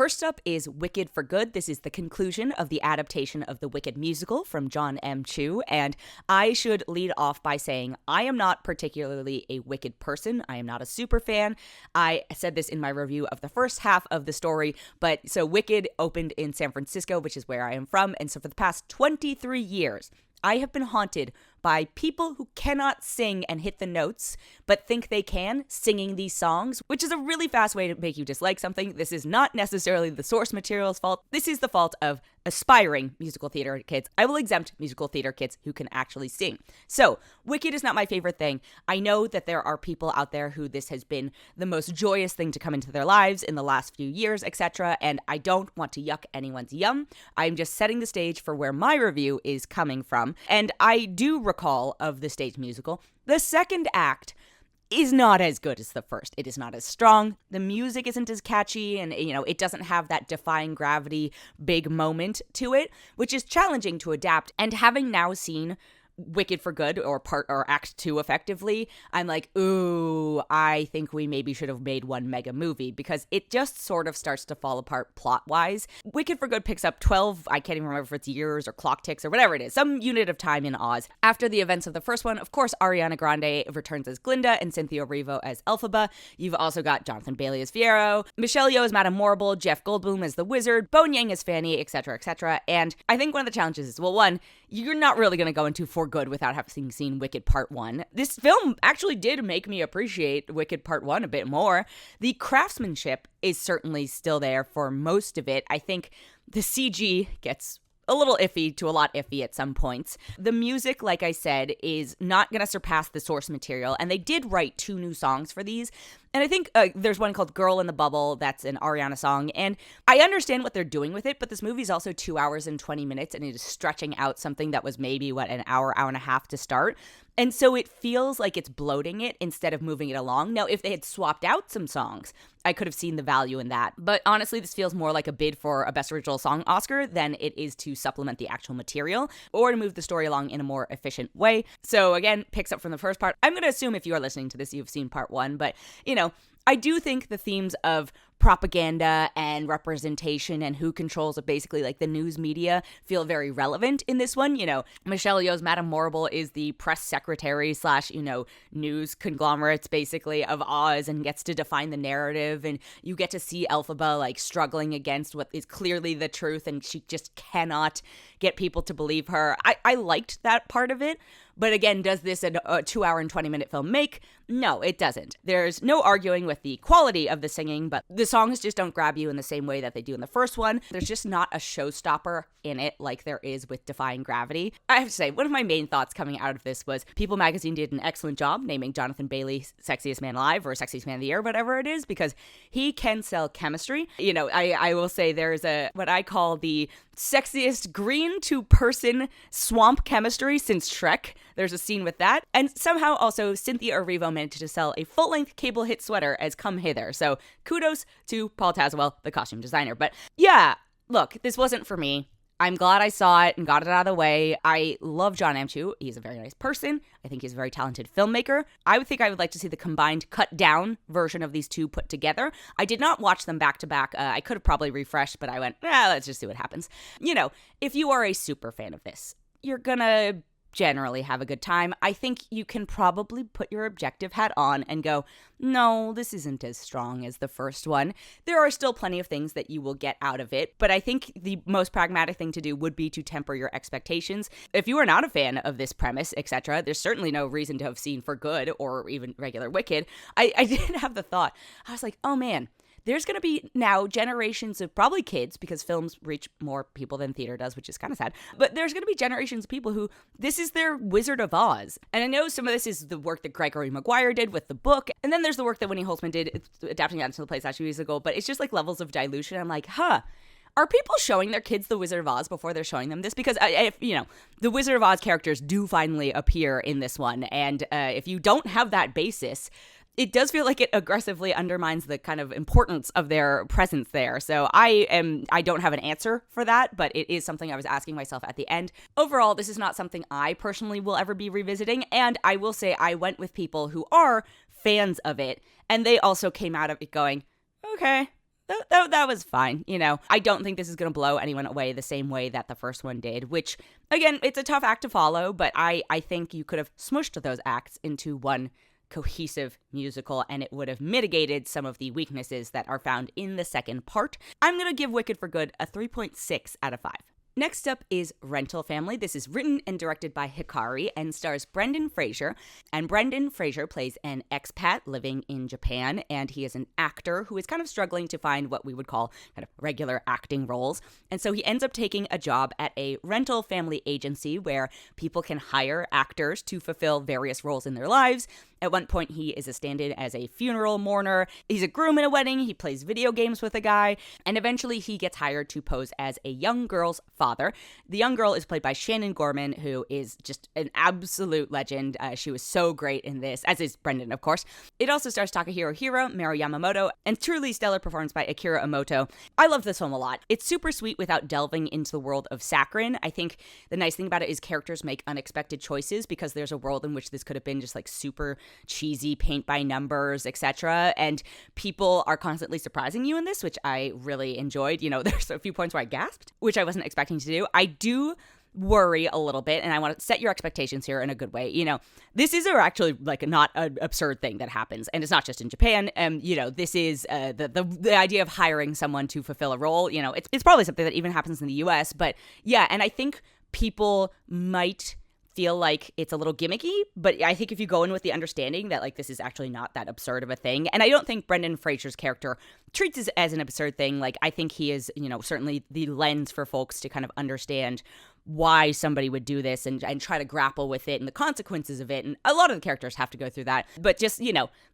First up is Wicked for Good. This is the conclusion of the adaptation of the Wicked musical from John M. Chu, and I should lead off by saying I am not particularly a Wicked person. I am not a super fan. I said this in my review of the first half of the story, but so Wicked opened in San Francisco, which is where I am from, and so for the past 23 years, I have been haunted by people who cannot sing and hit the notes, but think they can, singing these songs, which is a really fast way to make you dislike something. This is not necessarily the source material's fault. This is the fault of aspiring musical theater kids. I will exempt musical theater kids who can actually sing. So, Wicked is not my favorite thing. I know that there are people out there who this has been the most joyous thing to come into their lives in the last few years, etc., and I don't want to yuck anyone's yum. I'm just setting the stage for where my review is coming from, and I do recall of the stage musical, the second act is not as good as the first. It is not as strong. The music isn't as catchy, and it doesn't have that defying gravity big moment to it, which is challenging to adapt. And having now seen Wicked for Good or Act 2 effectively, I'm like, ooh, I think we maybe should have made one mega movie, because it just sort of starts to fall apart plot-wise. Wicked for Good picks up 12, I can't even remember if it's years or clock ticks or whatever it is, some unit of time in Oz. After the events of the first one, of course, Ariana Grande returns as Glinda and Cynthia Erivo as Elphaba. You've also got Jonathan Bailey as Fiero, Michelle Yeoh as Madame Morrible, Jeff Goldblum as the Wizard, Bowen Yang as Fanny, etc., etc. And I think one of the challenges is, well, one, you're not really going to go into For Good without having seen Wicked Part 1. This film actually did make me appreciate Wicked Part 1 a bit more. The craftsmanship is certainly still there for most of it. I think the CG gets a little iffy to a lot iffy at some points. The music, like I said, is not going to surpass the source material, and they did write 2 new songs for these. And I think there's one called Girl in the Bubble that's an Ariana song, and I understand what they're doing with it, but this movie's also 2 hours and 20 minutes, and it is stretching out something that was maybe, an hour and a half to start. And so it feels like it's bloating it instead of moving it along. Now, if they had swapped out some songs, I could have seen the value in that. But honestly, this feels more like a bid for a Best Original Song Oscar than it is to supplement the actual material or to move the story along in a more efficient way. So again, picks up from the first part. I'm going to assume if you are listening to this, you've seen part 1, but I do think the themes of propaganda and representation and who controls basically like the news media feel very relevant in this one. Michelle Yeoh's Madame Morrible is the press secretary / news conglomerates basically of Oz and gets to define the narrative, and you get to see Elphaba like struggling against what is clearly the truth, and she just cannot get people to believe her. I liked that part of it. But again, does this a 2 hour and 20 minute film make? No, it doesn't. There's no arguing with the quality of the singing, but the songs just don't grab you in the same way that they do in the first one. There's just not a showstopper in it like there is with Defying Gravity. I have to say, one of my main thoughts coming out of this was People magazine did an excellent job naming Jonathan Bailey Sexiest Man Alive or Sexiest Man of the Year, whatever it is, because he can sell chemistry. I will say there's what I call the sexiest green to person swamp chemistry since Shrek. There's a scene with that. And somehow also Cynthia Erivo managed to sell a full-length cable hit sweater as Come Hither. So kudos to Paul Tazewell, the costume designer. But yeah, look, this wasn't for me. I'm glad I saw it and got it out of the way. I love John M. Chu. He's a very nice person. I think he's a very talented filmmaker. I would like to see the combined cut down version of these two put together. I did not watch them back to back. I could have probably refreshed, but I went, let's just see what happens. If you are a super fan of this, you're gonna generally have a good time. I think you can probably put your objective hat on and go, no, this isn't as strong as the first one. There are still plenty of things that you will get out of it, but I think the most pragmatic thing to do would be to temper your expectations. If you are not a fan of this premise, etc., there's certainly no reason to have seen For Good or even regular Wicked. I did have the thought, I was like, oh man, there's going to be now generations of probably kids, because films reach more people than theater does, which is kind of sad. But there's going to be generations of people who this is their Wizard of Oz. And I know some of this is the work that Gregory Maguire did with the book. And then there's the work that Winnie Holtzman did adapting that into the play a few years ago. But it's just like levels of dilution. I'm like, are people showing their kids The Wizard of Oz before they're showing them this? Because, the Wizard of Oz characters do finally appear in this one. And if you don't have that basis, it does feel like it aggressively undermines the kind of importance of their presence there. So I don't have an answer for that, but it is something I was asking myself at the end. Overall, this is not something I personally will ever be revisiting. And I will say I went with people who are fans of it, and they also came out of it going, okay, that was fine. I don't think this is going to blow anyone away the same way that the first one did, which, again, it's a tough act to follow, but I think you could have smushed those acts into one cohesive musical, and it would have mitigated some of the weaknesses that are found in the second part. I'm going to give Wicked for Good a 3.6 out of 5. Next up is Rental Family. This is written and directed by Hikari and stars Brendan Fraser. And Brendan Fraser plays an expat living in Japan, and he is an actor who is kind of struggling to find what we would call kind of regular acting roles. And so he ends up taking a job at a rental family agency where people can hire actors to fulfill various roles in their lives. At one point, he is a stand-in as a funeral mourner. He's a groom in a wedding. He plays video games with a guy. And eventually, he gets hired to pose as a young girl's father. The young girl is played by Shannon Gorman, who is just an absolute legend. She was so great in this, as is Brendan, of course. It also stars Takahiro Hiro, Maru Yamamoto, and truly stellar performance by Akira Emoto. I love this film a lot. It's super sweet without delving into the world of saccharine. I think the nice thing about it is characters make unexpected choices, because there's a world in which this could have been just like super cheesy paint by numbers, etc. And people are constantly surprising you in this, which I really enjoyed. There's a few points where I gasped, which I wasn't expecting to do. I do worry a little bit, and I want to set your expectations here in a good way. This is actually like not an absurd thing that happens, and it's not just in Japan. This is the idea of hiring someone to fulfill a role. It's probably something that even happens in the US, but yeah, and I think people might feel like it's a little gimmicky, but I think if you go in with the understanding that like this is actually not that absurd of a thing, and I don't think Brendan Fraser's character treats it as an absurd thing. Like, I think he is, certainly the lens for folks to kind of understand why somebody would do this and try to grapple with it and the consequences of it. And a lot of the characters have to go through that. But just,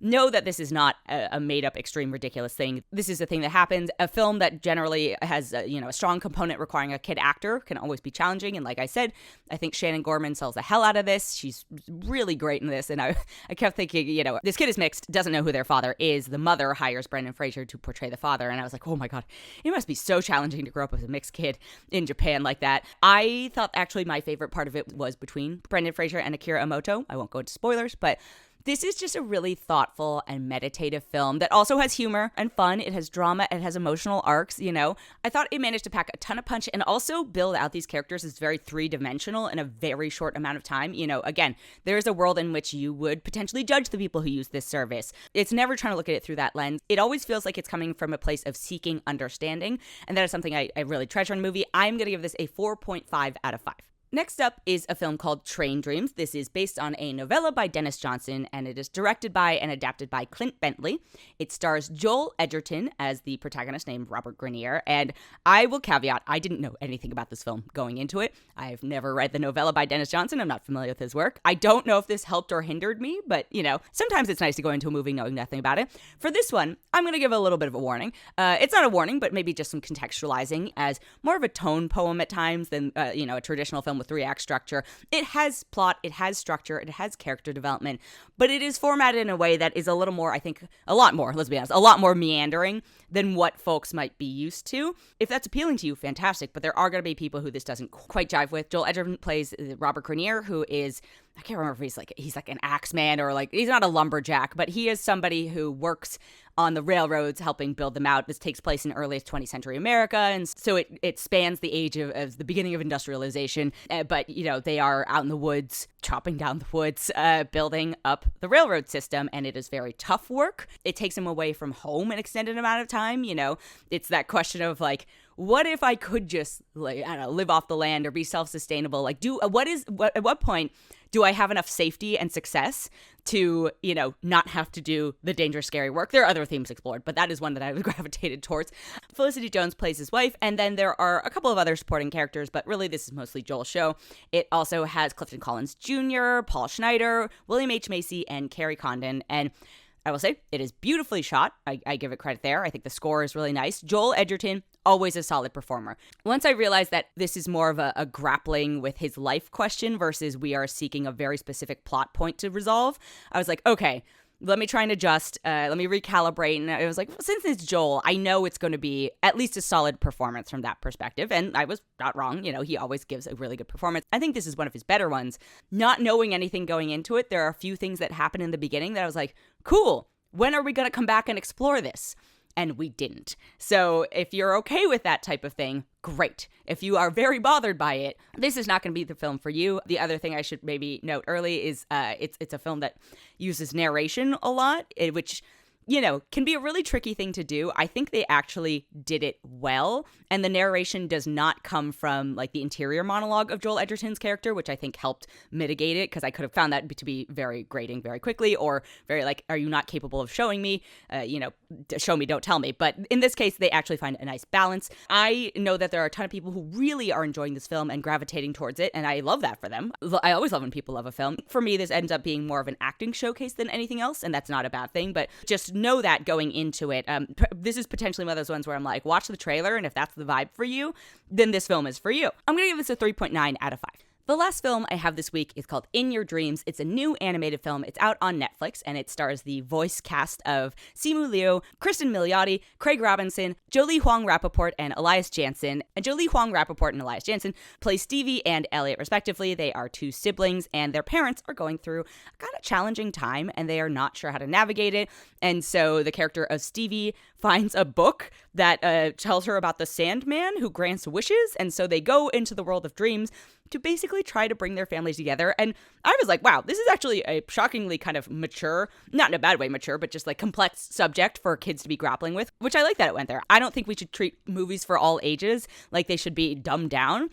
know that this is not a made-up, extreme, ridiculous thing. This is a thing that happens. A film that generally has, a strong component requiring a kid actor can always be challenging. And like I said, I think Shannon Gorman sells the hell out of this. She's really great in this. And I kept thinking, this kid is mixed, doesn't know who their father is. The mother hires Brendan Fraser to portray the father. And I was like, oh my God, it must be so challenging to grow up with a mixed kid in Japan like that. I thought actually my favorite part of it was between Brendan Fraser and Akira Emoto. I won't go into spoilers, but this is just a really thoughtful and meditative film that also has humor and fun. It has drama. It has emotional arcs, I thought it managed to pack a ton of punch and also build out these characters as very three-dimensional in a very short amount of time. Again, there's a world in which you would potentially judge the people who use this service. It's never trying to look at it through that lens. It always feels like it's coming from a place of seeking understanding, and that is something I really treasure in a movie. I'm going to give this a 4.5 out of 5. Next up is a film called Train Dreams. This is based on a novella by Dennis Johnson, and it is directed by and adapted by Clint Bentley. It stars Joel Edgerton as the protagonist named Robert Grenier, and I will caveat, I didn't know anything about this film going into it. I've never read the novella by Dennis Johnson. I'm not familiar with his work. I don't know if this helped or hindered me, but, sometimes it's nice to go into a movie knowing nothing about it. For this one, I'm going to give a little bit of a warning. It's not a warning, but maybe just some contextualizing as more of a tone poem at times than, a traditional film with 3-act structure. It has plot, it has structure, it has character development, but it is formatted in a way that is a little more, I think, a lot more meandering than what folks might be used to. If that's appealing to you, fantastic, but there are going to be people who this doesn't quite jive with. Joel Edgerton plays Robert Grenier, who is, I can't remember if he's like an axeman or like, he's not a lumberjack, but he is somebody who works on the railroads helping build them out. This takes place in early 20th century America, and so it spans the age of the beginning of industrialization, but they are out in the woods, chopping down the woods, building up the railroad system, and it is very tough work. It takes them away from home an extended amount of time. It's that question of like, what if I could just live off the land or be self-sustainable? Like, at what point do I have enough safety and success to, not have to do the dangerous, scary work? There are other themes explored, but that is one that I gravitated towards. Felicity Jones plays his wife, and then there are a couple of other supporting characters, but really this is mostly Joel's show. It also has Clifton Collins Jr., Paul Schneider, William H. Macy, and Carrie Condon, and I will say it is beautifully shot. I give it credit there. I think the score is really nice. Joel Edgerton, always a solid performer. Once I realized that this is more of a grappling with his life question versus we are seeking a very specific plot point to resolve, I was like, okay, let me try and adjust. Let me recalibrate. And I was like, well, since it's Joel, I know it's going to be at least a solid performance from that perspective. And I was not wrong. He always gives a really good performance. I think this is one of his better ones. Not knowing anything going into it, there are a few things that happen in the beginning that I was like, cool, when are we going to come back and explore this? and we didn't. So if you're okay with that type of thing, great. If you are very bothered by it, this is not going to be the film for you. The other thing I should maybe note early is it's a film that uses narration a lot, which, you know, can be a really tricky thing to do. I think they actually did it well, and the narration does not come from like the interior monologue of Joel Edgerton's character, which I think helped mitigate it, because I could have found that to be very grating very quickly, or very like, are you not capable of showing me? Show me, don't tell me. But in this case, they actually find a nice balance. I know that there are a ton of people who really are enjoying this film and gravitating towards it, and I love that for them. I always love when people love a film. For me, this ends up being more of an acting showcase than anything else, and that's not a bad thing, but just know that going into it. This is potentially one of those ones where I'm like, watch the trailer, and if that's the vibe for you, then this film is for you. I'm gonna give this a 3.9 out of 5. The last film I have this week is called In Your Dreams. It's a new animated film. It's out on Netflix, and it stars the voice cast of Simu Liu, Kristen Milioti, Craig Robinson, Jolie Huang-Rappaport, and Elias Jansen. And Jolie Huang-Rappaport and Elias Jansen play Stevie and Elliot, respectively. They are two siblings, and their parents are going through a kind of challenging time, and they are not sure how to navigate it. And so the character of Stevie finds a book that tells her about the Sandman who grants wishes, and so they go into the world of dreams to basically try to bring their families together. And I was like, wow, this is actually a shockingly kind of mature, not in a bad way mature, but just like complex subject for kids to be grappling with, which I like that it went there. I don't think we should treat movies for all ages like they should be dumbed down.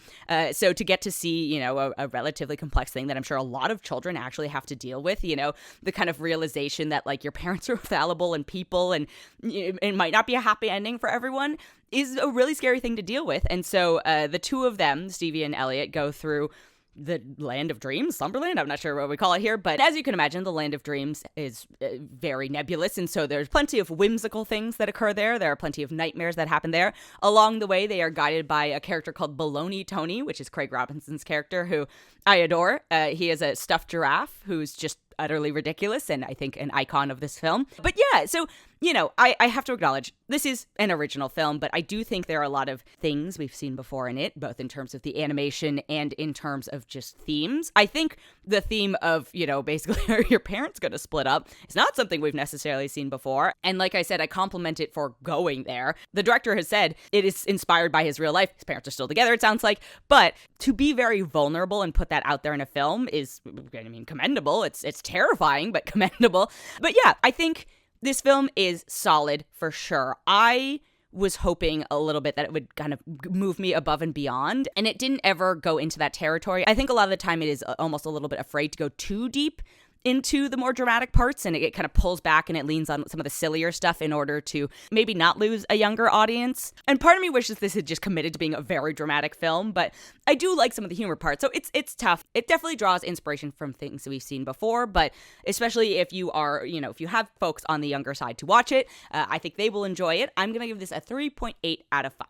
So to get to see, you know, a relatively complex thing that I'm sure a lot of children actually have to deal with, you know, the kind of realization that like your parents are fallible and people, and it might not be a happy ending for everyone, is a really scary thing to deal with. And so the two of them, Stevie and Elliot, go through the land of dreams, Slumberland, I'm not sure what we call it here, but as you can imagine, the land of dreams is very nebulous, and so there's plenty of whimsical things that occur there. There are plenty of nightmares that happen there. Along the way, they are guided by a character called Baloney Tony, which is Craig Robinson's character, who I adore. He is a stuffed giraffe who's just utterly ridiculous, and I think an icon of this film. But yeah, so, you know, I have to acknowledge this is an original film, but I do think there are a lot of things we've seen before in it, both in terms of the animation and in terms of just themes. I think the theme of, you know, basically are your parents going to split up is not something we've necessarily seen before. And like I said, I compliment it for going there. The director has said it is inspired by his real life. His parents are still together, it sounds like. But to be very vulnerable and put that out there in a film is, I mean, commendable. It's terrifying, but commendable. But yeah, I think this film is solid for sure. I was hoping a little bit that it would kind of move me above and beyond, and it didn't ever go into that territory. I think a lot of the time it is almost a little bit afraid to go too deep into the more dramatic parts, and it kind of pulls back and it leans on some of the sillier stuff in order to maybe not lose a younger audience. And part of me wishes this had just committed to being a very dramatic film, but I do like some of the humor parts, so it's tough. It definitely draws inspiration from things that we've seen before, but especially if you are, you know, if you have folks on the younger side to watch it, I think they will enjoy it. I'm gonna give this a 3.8 out of 5.